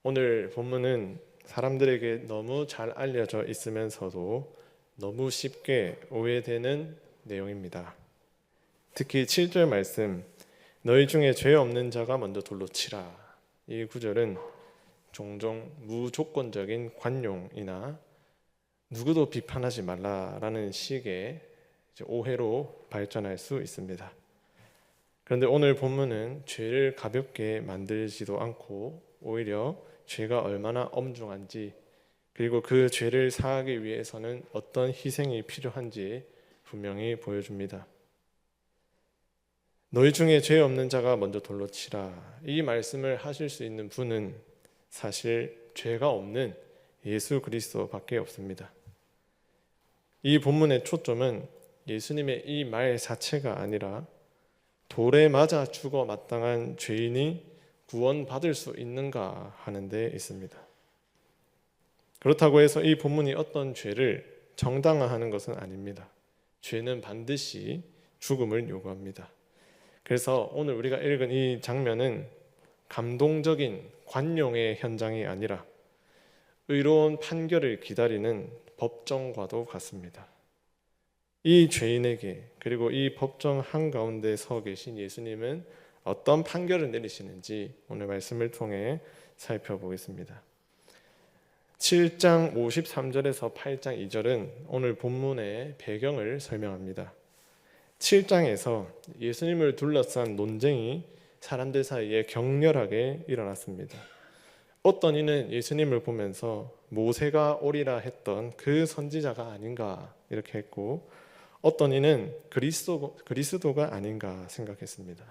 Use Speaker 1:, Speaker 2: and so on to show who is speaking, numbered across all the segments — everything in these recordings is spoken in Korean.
Speaker 1: 오늘 본문은 사람들에게 너무 잘 알려져 있으면서도 너무 쉽게 오해되는 내용입니다. 특히 7절 말씀, 너희 중에 죄 없는 자가 먼저 돌로 치라. 이 구절은 종종 무조건적인 관용이나 누구도 비판하지 말라라는 식의 오해로 발전할 수 있습니다. 그런데 오늘 본문은 죄를 가볍게 만들지도 않고 오히려 죄가 얼마나 엄중한지, 그리고 그 죄를 사하기 위해서는 어떤 희생이 필요한지 분명히 보여줍니다. 너희 중에 죄 없는 자가 먼저 돌로 치라. 이 말씀을 하실 수 있는 분은 사실 죄가 없는 예수 그리스도밖에 없습니다. 이 본문의 초점은 예수님의 이 말 자체가 아니라 돌에 맞아 죽어 마땅한 죄인이 구원받을 수 있는가 하는 데 있습니다. 그렇다고 해서 이 본문이 어떤 죄를 정당화하는 것은 아닙니다. 죄는 반드시 죽음을 요구합니다. 그래서 오늘 우리가 읽은 이 장면은 감동적인 관용의 현장이 아니라 의로운 판결을 기다리는 법정과도 같습니다. 이 죄인에게, 그리고 이 법정 한가운데 서 계신 예수님은 어떤 판결을 내리시는지 오늘 말씀을 통해 살펴보겠습니다. 7장 53절에서 8장 2절은 오늘 본문의 배경을 설명합니다. 7장에서 예수님을 둘러싼 논쟁이 사람들 사이에 격렬하게 일어났습니다. 어떤 이는 예수님을 보면서 모세가 오리라 했던 그 선지자가 아닌가 이렇게 했고, 어떤 이는 그리스도가 아닌가 생각했습니다.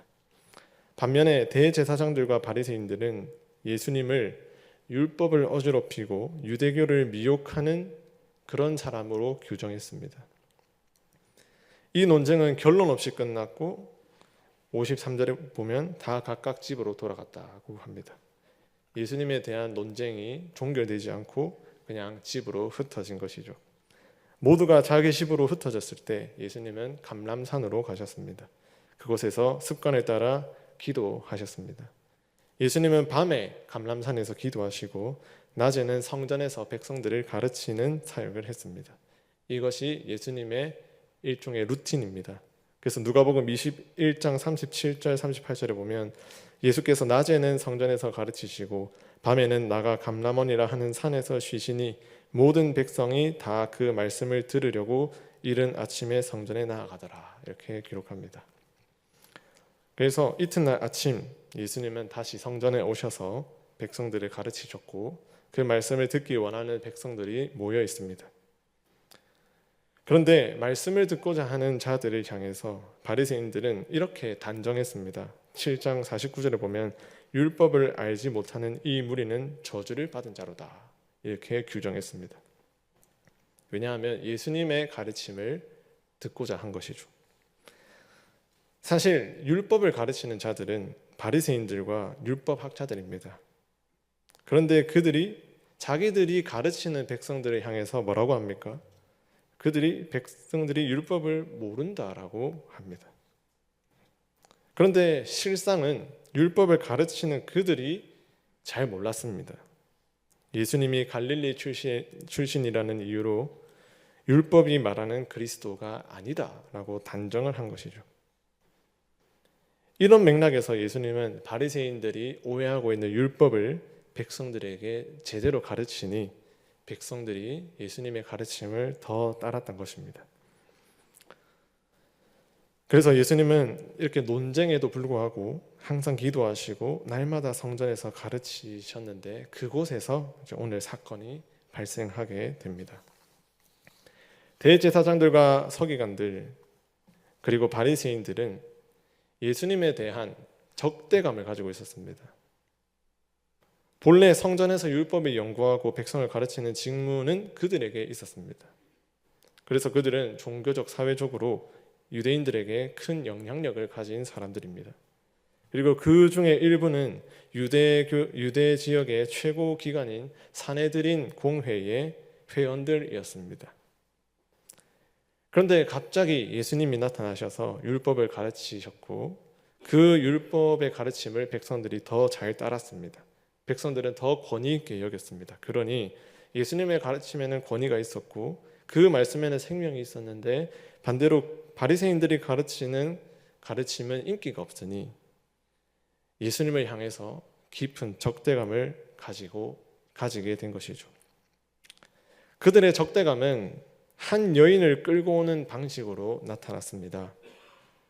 Speaker 1: 반면에 대제사장들과 바리새인들은 예수님을 율법을 어지럽히고 유대교를 미혹하는 그런 사람으로 규정했습니다. 이 논쟁은 결론 없이 끝났고 53절에 보면 다 각각 집으로 돌아갔다고 합니다. 예수님에 대한 논쟁이 종결되지 않고 그냥 집으로 흩어진 것이죠. 모두가 자기 집으로 흩어졌을 때 예수님은 감람산으로 가셨습니다. 그곳에서 습관에 따라 기도하셨습니다. 예수님은 밤에 감람산에서 기도하시고 낮에는 성전에서 백성들을 가르치는 사역을 했습니다. 이것이 예수님의 일종의 루틴입니다. 그래서 누가복음 21장 37절 38절에 보면 예수께서 낮에는 성전에서 가르치시고 밤에는 나가 감람원이라 하는 산에서 쉬시니 모든 백성이 다 그 말씀을 들으려고 이른 아침에 성전에 나아가더라. 이렇게 기록합니다. 그래서 이튿날 아침 예수님은 다시 성전에 오셔서 백성들을 가르치셨고 그 말씀을 듣기 원하는 백성들이 모여 있습니다. 그런데 말씀을 듣고자 하는 자들을 향해서 바리새인들은 이렇게 단정했습니다. 7장 49절에 보면 율법을 알지 못하는 이 무리는 저주를 받은 자로다. 이렇게 규정했습니다. 왜냐하면 예수님의 가르침을 듣고자 한 것이죠. 사실 율법을 가르치는 자들은 바리새인들과 율법 학자들입니다. 그런데 그들이 자기들이 가르치는 백성들을 향해서 뭐라고 합니까? 백성들이 율법을 모른다라고 합니다. 그런데 실상은 율법을 가르치는 그들이 잘 몰랐습니다. 예수님이 갈릴리 출신이라는 이유로 율법이 말하는 그리스도가 아니다라고 단정을 한 것이죠. 이런 맥락에서 예수님은 바리새인들이 오해하고 있는 율법을 백성들에게 제대로 가르치니 백성들이 예수님의 가르침을 더 따랐던 것입니다. 그래서 예수님은 이렇게 논쟁에도 불구하고 항상 기도하시고 날마다 성전에서 가르치셨는데 그곳에서 오늘 사건이 발생하게 됩니다. 대제사장들과 서기관들 그리고 바리새인들은 예수님에 대한 적대감을 가지고 있었습니다. 본래 성전에서 율법을 연구하고 백성을 가르치는 직무는 그들에게 있었습니다. 그래서 그들은 종교적, 사회적으로 유대인들에게 큰 영향력을 가진 사람들입니다. 그리고 그 중에 일부는 유대 지역의 최고 기관인 사내드린 공회의 회원들이었습니다. 그런데 갑자기 예수님이 나타나셔서 율법을 가르치셨고 그 율법의 가르침을 백성들이 더 잘 따랐습니다. 백성들은 더 권위 있게 여겼습니다. 그러니 예수님의 가르침에는 권위가 있었고 그 말씀에는 생명이 있었는데 반대로 바리새인들이 가르치는 가르침은 인기가 없으니 예수님을 향해서 깊은 적대감을 가지게 된 것이죠. 그들의 적대감은 한 여인을 끌고 오는 방식으로 나타났습니다.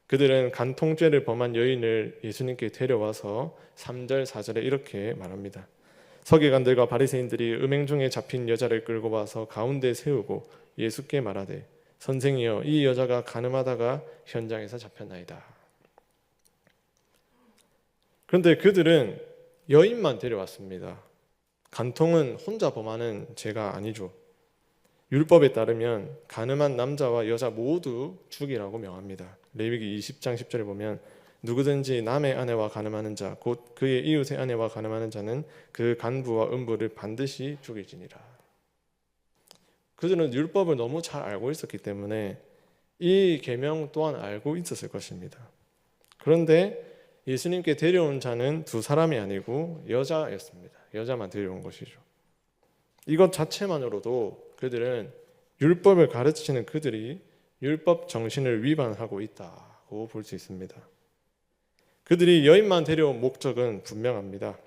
Speaker 1: 그들은 간통죄를 범한 여인을 예수님께 데려와서 3절, 4절에 이렇게 말합니다. 서기관들과 바리새인들이 음행 중에 잡힌 여자를 끌고 와서 가운데 세우고 예수께 말하되 선생이여 이 여자가 간음하다가 현장에서 잡혔나이다. 그런데 그들은 여인만 데려왔습니다. 간통은 혼자 범하는 죄가 아니죠. 율법에 따르면 간음한 남자와 여자 모두 죽이라고 명합니다. 레위기 20장 10절에 보면 누구든지 남의 아내와 간음하는 자 곧 그의 이웃의 아내와 간음하는 자는 그 간부와 음부를 반드시 죽일지니라. 그들은 율법을 너무 잘 알고 있었기 때문에 이 계명 또한 알고 있었을 것입니다. 그런데 예수님께 데려온 자는 두 사람이 아니고 여자였습니다. 여자만 데려온 것이죠. 이것 자체만으로도 그들은 율법을 가르치는 그들이 율법 정신을 위반하고 있다고 볼 수 있습니다. 그들이 여인만 데려온 목적은 분명합니다.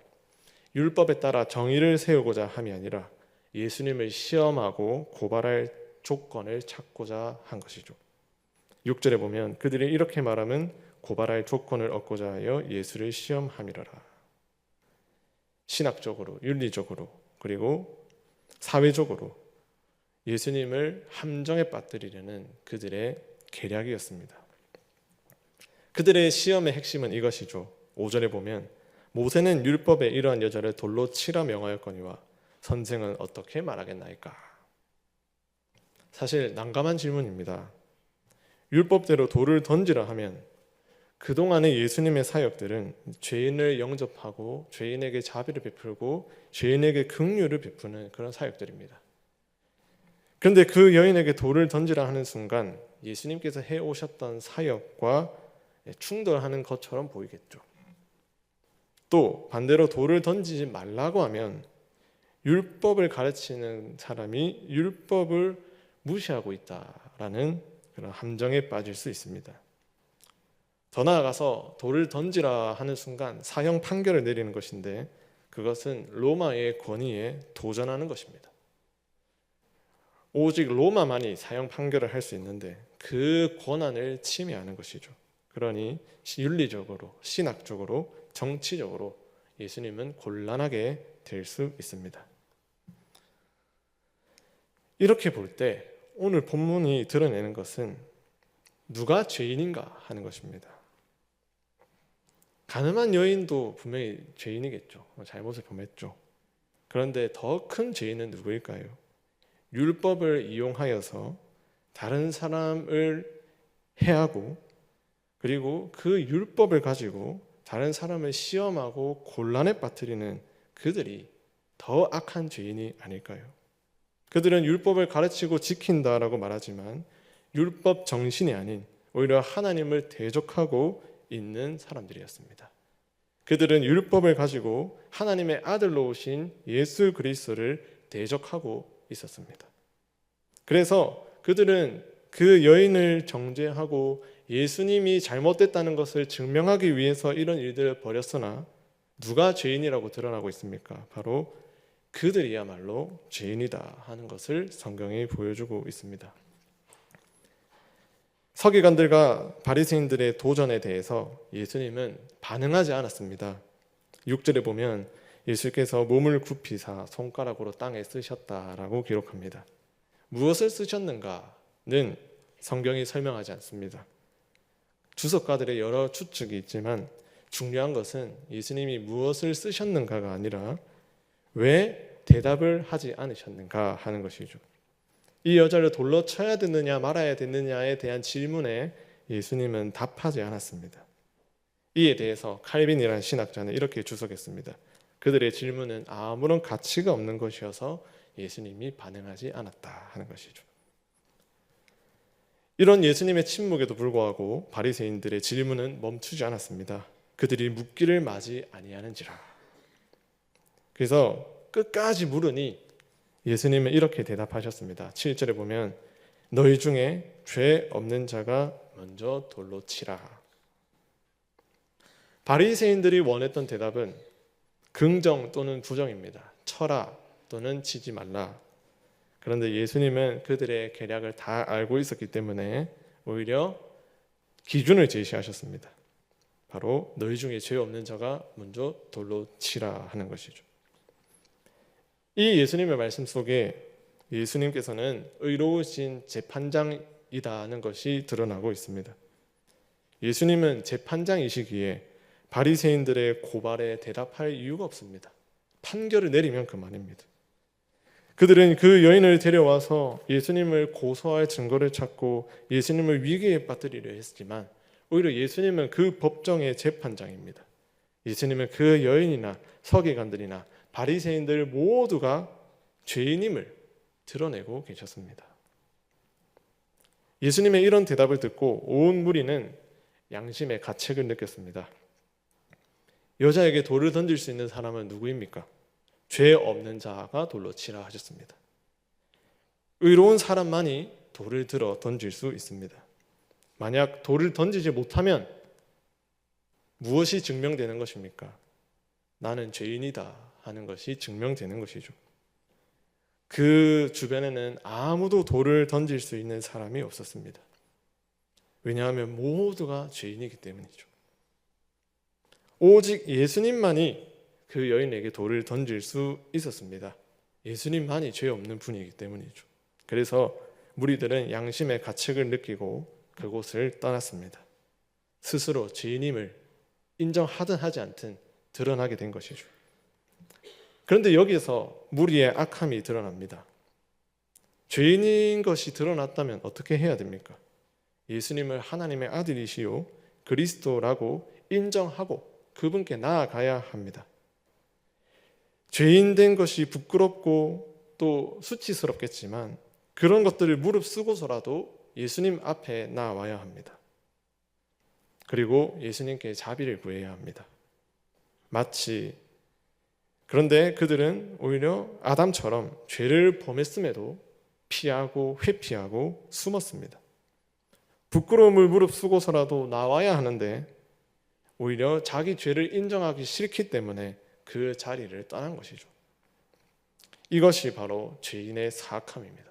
Speaker 1: 율법에 따라 정의를 세우고자 함이 아니라 예수님을 시험하고 고발할 조건을 찾고자 한 것이죠. 6절에 보면 그들이 이렇게 말하면 고발할 조건을 얻고자 하여 예수를 시험함이라라. 신학적으로, 윤리적으로, 그리고 사회적으로 예수님을 함정에 빠뜨리려는 그들의 계략이었습니다. 그들의 시험의 핵심은 이것이죠. 5절에 보면 모세는 율법에 이러한 여자를 돌로 치라 명하였거니와 선생은 어떻게 말하겠나이까. 사실 난감한 질문입니다. 율법대로 돌을 던지라 하면 그동안의 예수님의 사역들은 죄인을 영접하고 죄인에게 자비를 베풀고 죄인에게 긍휼을 베푸는 그런 사역들입니다. 그런데 그 여인에게 돌을 던지라 하는 순간 예수님께서 해오셨던 사역과 충돌하는 것처럼 보이겠죠. 또 반대로 돌을 던지지 말라고 하면 율법을 가르치는 사람이 율법을 무시하고 있다라는 그런 함정에 빠질 수 있습니다. 더 나아가서 돌을 던지라 하는 순간 사형 판결을 내리는 것인데 그것은 로마의 권위에 도전하는 것입니다. 오직 로마만이 사형 판결을 할 수 있는데 그 권한을 침해하는 것이죠. 그러니 윤리적으로, 신학적으로, 정치적으로 예수님은 곤란하게 될 수 있습니다. 이렇게 볼 때 오늘 본문이 드러내는 것은 누가 죄인인가 하는 것입니다. 가늠한 여인도 분명히 죄인이겠죠. 잘못을 범했죠. 그런데 더 큰 죄인은 누구일까요? 율법을 이용하여서 다른 사람을 해하고 그리고 그 율법을 가지고 다른 사람을 시험하고 곤란에 빠뜨리는 그들이 더 악한 죄인이 아닐까요? 그들은 율법을 가르치고 지킨다라고 말하지만 율법 정신이 아닌 오히려 하나님을 대적하고 있는 사람들이었습니다. 그들은 율법을 가지고 하나님의 아들로 오신 예수 그리스도를 대적하고 있었습니다. 그래서 그들은 그 여인을 정죄하고 예수님이 잘못됐다는 것을 증명하기 위해서 이런 일들을 벌였으나 누가 죄인이라고 드러나고 있습니까? 바로 그들이야말로 죄인이다 하는 것을 성경이 보여주고 있습니다. 서기관들과 바리새인들의 도전에 대해서 예수님은 반응하지 않았습니다. 6절에 보면 예수께서 몸을 굽히사 손가락으로 땅에 쓰셨다라고 기록합니다. 무엇을 쓰셨는가는 성경이 설명하지 않습니다. 주석가들의 여러 추측이 있지만 중요한 것은 예수님이 무엇을 쓰셨는가가 아니라 왜 대답을 하지 않으셨는가 하는 것이죠. 이 여자를 돌로 쳐야 되느냐 말아야 되느냐에 대한 질문에 예수님은 답하지 않았습니다. 이에 대해서 칼빈이라는 신학자는 이렇게 주석했습니다. 그들의 질문은 아무런 가치가 없는 것이어서 예수님이 반응하지 않았다 하는 것이죠. 이런 예수님의 침묵에도 불구하고 바리새인들의 질문은 멈추지 않았습니다. 그들이 묻기를 마지 아니하는지라. 그래서 끝까지 물으니 예수님은 이렇게 대답하셨습니다. 7절에 보면 너희 중에 죄 없는 자가 먼저 돌로 치라. 바리새인들이 원했던 대답은 긍정 또는 부정입니다. 쳐라 또는 치지 말라. 그런데 예수님은 그들의 계략을 다 알고 있었기 때문에 오히려 기준을 제시하셨습니다. 바로 너희 중에 죄 없는 자가 먼저 돌로 치라 하는 것이죠. 이 예수님의 말씀 속에 예수님께서는 의로우신 재판장이다는 것이 드러나고 있습니다. 예수님은 재판장이시기에 바리새인들의 고발에 대답할 이유가 없습니다. 판결을 내리면 그만입니다. 그들은 그 여인을 데려와서 예수님을 고소할 증거를 찾고 예수님을 위기에 빠뜨리려 했지만 오히려 예수님은 그 법정의 재판장입니다. 예수님은 그 여인이나 서기관들이나 바리새인들 모두가 죄인임을 드러내고 계셨습니다. 예수님의 이런 대답을 듣고 온 무리는 양심의 가책을 느꼈습니다. 여자에게 돌을 던질 수 있는 사람은 누구입니까? 죄 없는 자가 돌로 치라 하셨습니다. 의로운 사람만이 돌을 들어 던질 수 있습니다. 만약 돌을 던지지 못하면 무엇이 증명되는 것입니까? 나는 죄인이다 하는 것이 증명되는 것이죠. 그 주변에는 아무도 돌을 던질 수 있는 사람이 없었습니다. 왜냐하면 모두가 죄인이기 때문이죠. 오직 예수님만이 그 여인에게 돌을 던질 수 있었습니다. 예수님만이 죄 없는 분이기 때문이죠. 그래서 무리들은 양심의 가책을 느끼고 그곳을 떠났습니다. 스스로 죄인임을 인정하든 하지 않든 드러나게 된 것이죠. 그런데 여기서 무리의 악함이 드러납니다. 죄인인 것이 드러났다면 어떻게 해야 됩니까? 예수님을 하나님의 아들이시요 그리스도라고 인정하고 그분께 나아가야 합니다. 죄인 된 것이 부끄럽고 또 수치스럽겠지만 그런 것들을 무릅쓰고서라도 예수님 앞에 나와야 합니다. 그리고 예수님께 자비를 구해야 합니다. 그런데 그들은 오히려 아담처럼 죄를 범했음에도 피하고 회피하고 숨었습니다. 부끄러움을 무릅쓰고서라도 나와야 하는데 오히려 자기 죄를 인정하기 싫기 때문에 그 자리를 떠난 것이죠. 이것이 바로 죄인의 사악함입니다.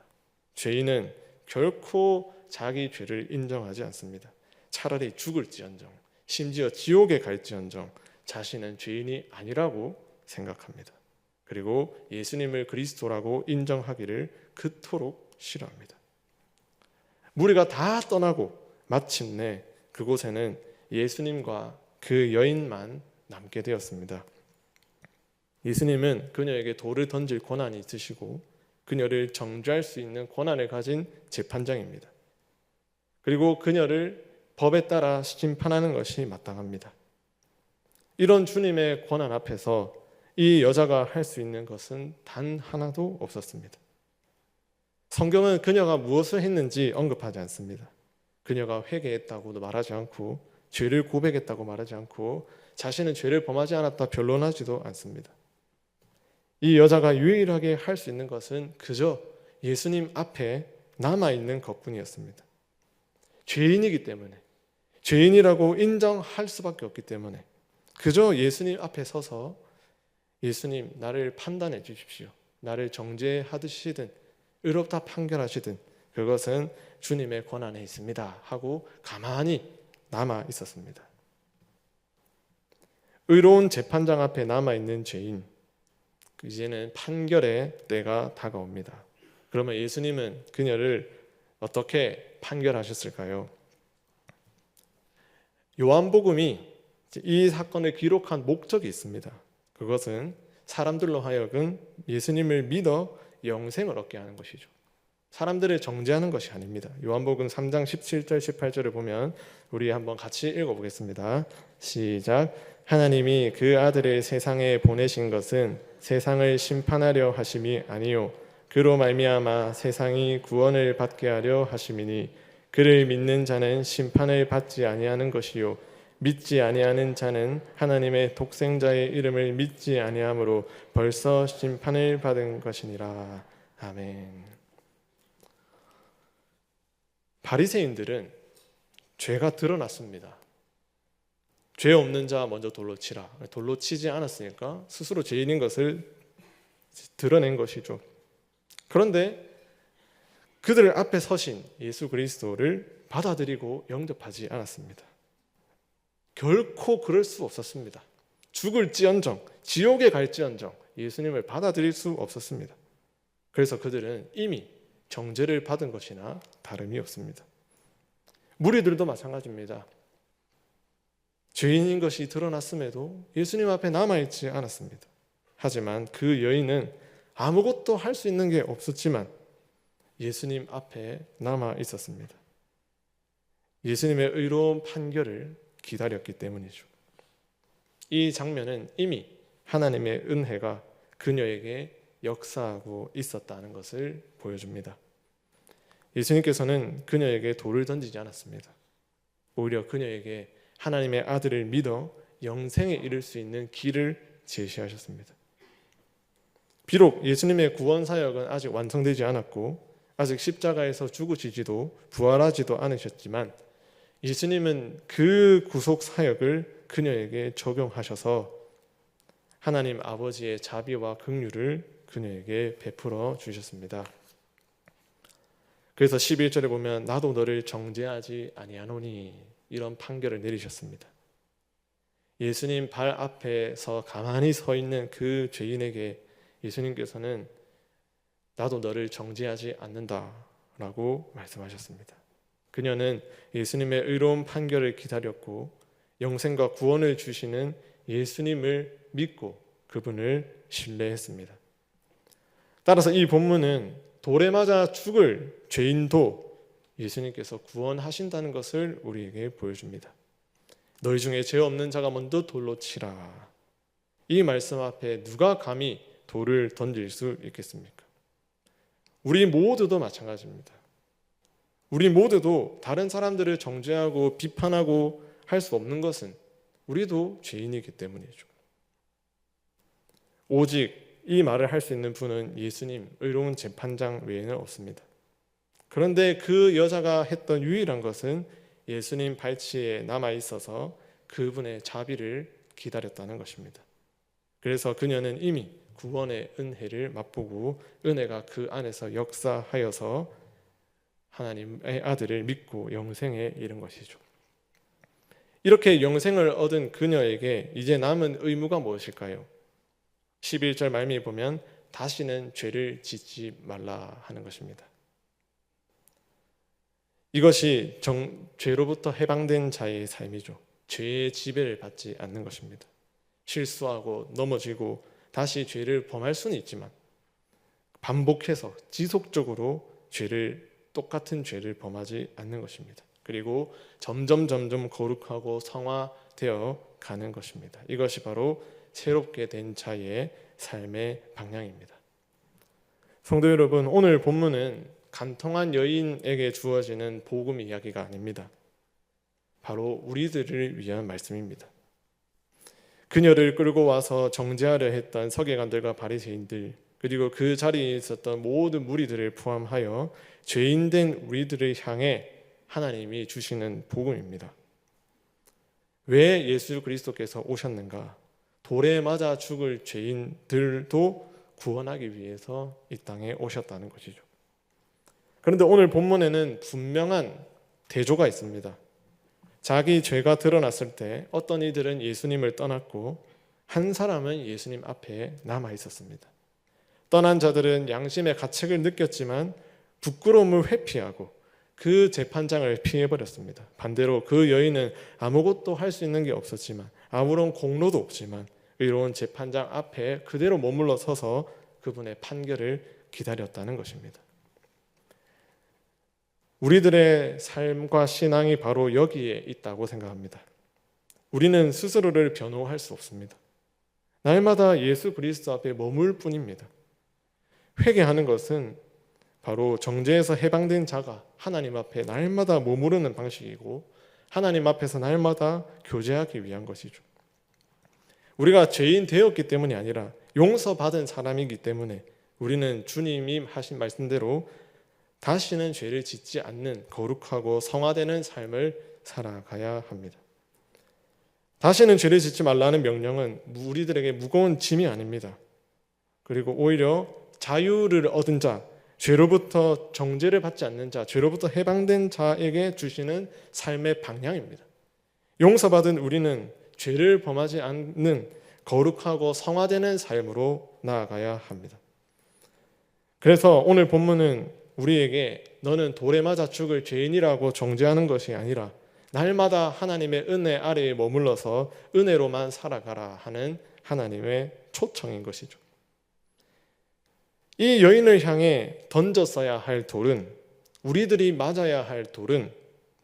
Speaker 1: 죄인은 결코 자기 죄를 인정하지 않습니다. 차라리 죽을지언정, 심지어 지옥에 갈지언정 자신은 죄인이 아니라고 생각합니다. 그리고 예수님을 그리스도라고 인정하기를 그토록 싫어합니다. 무리가 다 떠나고 마침내 그곳에는 예수님과 그 여인만 남게 되었습니다. 예수님은 그녀에게 돌을 던질 권한이 있으시고 그녀를 정죄할 수 있는 권한을 가진 재판장입니다. 그리고 그녀를 법에 따라 심판하는 것이 마땅합니다. 이런 주님의 권한 앞에서 이 여자가 할 수 있는 것은 단 하나도 없었습니다. 성경은 그녀가 무엇을 했는지 언급하지 않습니다. 그녀가 회개했다고도 말하지 않고 죄를 고백했다고 말하지 않고 자신은 죄를 범하지 않았다 변론하지도 않습니다. 이 여자가 유일하게 할 수 있는 것은 그저 예수님 앞에 남아있는 것뿐이었습니다. 죄인이기 때문에, 죄인이라고 인정할 수밖에 없기 때문에 그저 예수님 앞에 서서 예수님 나를 판단해 주십시오. 나를 정죄하시든 의롭다 판결하시든 그것은 주님의 권한에 있습니다 하고 가만히 남아 있었습니다. 의로운 재판장 앞에 남아있는 죄인, 이제는 판결의 때가 다가옵니다. 그러면 예수님은 그녀를 어떻게 판결하셨을까요? 요한복음이 이 사건을 기록한 목적이 있습니다. 그것은 사람들로 하여금 예수님을 믿어 영생을 얻게 하는 것이죠. 사람들을 정죄하는 것이 아닙니다. 요한복음 3장 17절 18절을 보면 우리 한번 같이 읽어보겠습니다. 시작. 하나님이 그 아들을 세상에 보내신 것은 세상을 심판하려 하심이 아니요 그로 말미암아 세상이 구원을 받게 하려 하심이니 그를 믿는 자는 심판을 받지 아니하는 것이요 믿지 아니하는 자는 하나님의 독생자의 이름을 믿지 아니함으로 벌써 심판을 받은 것이니라. 아멘. 바리새인들은 죄가 드러났습니다. 죄 없는 자 먼저 돌로 치라. 돌로 치지 않았으니까 스스로 죄인인 것을 드러낸 것이죠. 그런데 그들 앞에 서신 예수 그리스도를 받아들이고 영접하지 않았습니다. 결코 그럴 수 없었습니다. 죽을지언정, 지옥에 갈지언정 예수님을 받아들일 수 없었습니다. 그래서 그들은 이미 정죄를 받은 것이나 다름이 없습니다. 무리들도 마찬가지입니다. 죄인인 것이 드러났음에도 예수님 앞에 남아있지 않았습니다. 하지만 그 여인은 아무것도 할 수 있는 게 없었지만 예수님 앞에 남아 있었습니다. 예수님의 의로운 판결을 기다렸기 때문이죠. 이 장면은 이미 하나님의 은혜가 그녀에게 역사하고 있었다는 것을 보여줍니다. 예수님께서는 그녀에게 돌을 던지지 않았습니다. 오히려 그녀에게 하나님의 아들을 믿어 영생에 이를 수 있는 길을 제시하셨습니다. 비록 예수님의 구원 사역은 아직 완성되지 않았고 아직 십자가에서 죽으시지도 부활하지도 않으셨지만 예수님은 그 구속 사역을 그녀에게 적용하셔서 하나님 아버지의 자비와 긍휼을 그녀에게 베풀어 주셨습니다. 그래서 11절에 보면 나도 너를 정죄하지 아니하노니 이런 판결을 내리셨습니다. 예수님 발 앞에서 가만히 서 있는 그 죄인에게 예수님께서는 나도 너를 정죄하지 않는다라고 말씀하셨습니다. 그녀는 예수님의 의로운 판결을 기다렸고 영생과 구원을 주시는 예수님을 믿고 그분을 신뢰했습니다. 따라서 이 본문은 돌에 맞아 죽을 죄인도 예수님께서 구원하신다는 것을 우리에게 보여줍니다. 너희 중에 죄 없는 자가 먼저 돌로 치라. 이 말씀 앞에 누가 감히 돌을 던질 수 있겠습니까? 우리 모두도 마찬가지입니다. 우리 모두도 다른 사람들을 정죄하고 비판하고 할 수 없는 것은 우리도 죄인이기 때문이죠. 오직 이 말을 할 수 있는 분은 예수님, 의로운 재판장 외에는 없습니다. 그런데 그 여자가 했던 유일한 것은 예수님 발치에 남아 있어서 그분의 자비를 기다렸다는 것입니다. 그래서 그녀는 이미 구원의 은혜를 맛보고 은혜가 그 안에서 역사하여서 하나님의 아들을 믿고 영생에 이른 것이죠. 이렇게 영생을 얻은 그녀에게 이제 남은 의무가 무엇일까요? 11절 말미에 보면 다시는 죄를 짓지 말라 하는 것입니다. 이것이 죄로부터 해방된 자의 삶이죠. 죄의 지배를 받지 않는 것입니다. 실수하고 넘어지고 다시 죄를 범할 수는 있지만 반복해서 지속적으로 똑같은 죄를 범하지 않는 것입니다. 그리고 점점 거룩하고 성화되어 가는 것입니다. 이것이 바로 새롭게 된 자의 삶의 방향입니다. 성도 여러분, 오늘 본문은 간통한 여인에게 주어지는 복음 이야기가 아닙니다. 바로 우리들을 위한 말씀입니다. 그녀를 끌고 와서 정죄하려 했던 서기관들과 바리새인들, 그리고 그 자리에 있었던 모든 무리들을 포함하여 죄인된 우리들을 향해 하나님이 주시는 복음입니다. 왜 예수 그리스도께서 오셨는가? 돌에 맞아 죽을 죄인들도 구원하기 위해서 이 땅에 오셨다는 것이죠. 그런데 오늘 본문에는 분명한 대조가 있습니다. 자기 죄가 드러났을 때 어떤 이들은 예수님을 떠났고 한 사람은 예수님 앞에 남아 있었습니다. 떠난 자들은 양심의 가책을 느꼈지만 부끄러움을 회피하고 그 재판장을 피해버렸습니다. 반대로 그 여인은 아무것도 할 수 있는 게 없었지만 아무런 공로도 없지만 의로운 재판장 앞에 그대로 머물러 서서 그분의 판결을 기다렸다는 것입니다. 우리들의 삶과 신앙이 바로 여기에 있다고 생각합니다. 우리는 스스로를 변호할 수 없습니다. 날마다 예수 그리스도 앞에 머물 뿐입니다. 회개하는 것은 바로 정죄에서 해방된 자가 하나님 앞에 날마다 머무르는 방식이고 하나님 앞에서 날마다 교제하기 위한 것이죠. 우리가 죄인 되었기 때문이 아니라 용서받은 사람이기 때문에 우리는 주님이 하신 말씀대로 다시는 죄를 짓지 않는 거룩하고 성화되는 삶을 살아가야 합니다. 다시는 죄를 짓지 말라는 명령은 우리들에게 무거운 짐이 아닙니다. 그리고 오히려 자유를 얻은 자, 죄로부터 정죄를 받지 않는 자, 죄로부터 해방된 자에게 주시는 삶의 방향입니다. 용서받은 우리는 죄를 범하지 않는 거룩하고 성화되는 삶으로 나아가야 합니다. 그래서 오늘 본문은 우리에게 너는 돌에 맞아 죽을 죄인이라고 정죄하는 것이 아니라 날마다 하나님의 은혜 아래에 머물러서 은혜로만 살아가라 하는 하나님의 초청인 것이죠. 이 여인을 향해 던졌어야 할 돌은, 우리들이 맞아야 할 돌은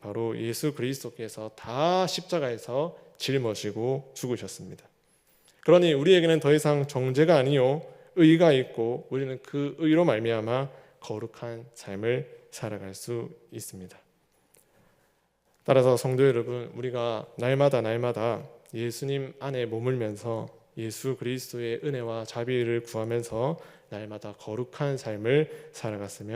Speaker 1: 바로 예수 그리스도께서 다 십자가에서 짊어지고 죽으셨습니다. 그러니 우리에게는 더 이상 정죄가 아니요 의가 있고 우리는 그 의로 말미암아 거룩한 삶을 살아갈 수 있습니다. 따라서 성도 여러분, 우리가 날마다 예수님 안에 머물면서 예수 그리스도의 은혜와 자비를 구하면서 날마다 거룩한 삶을 살아갔으면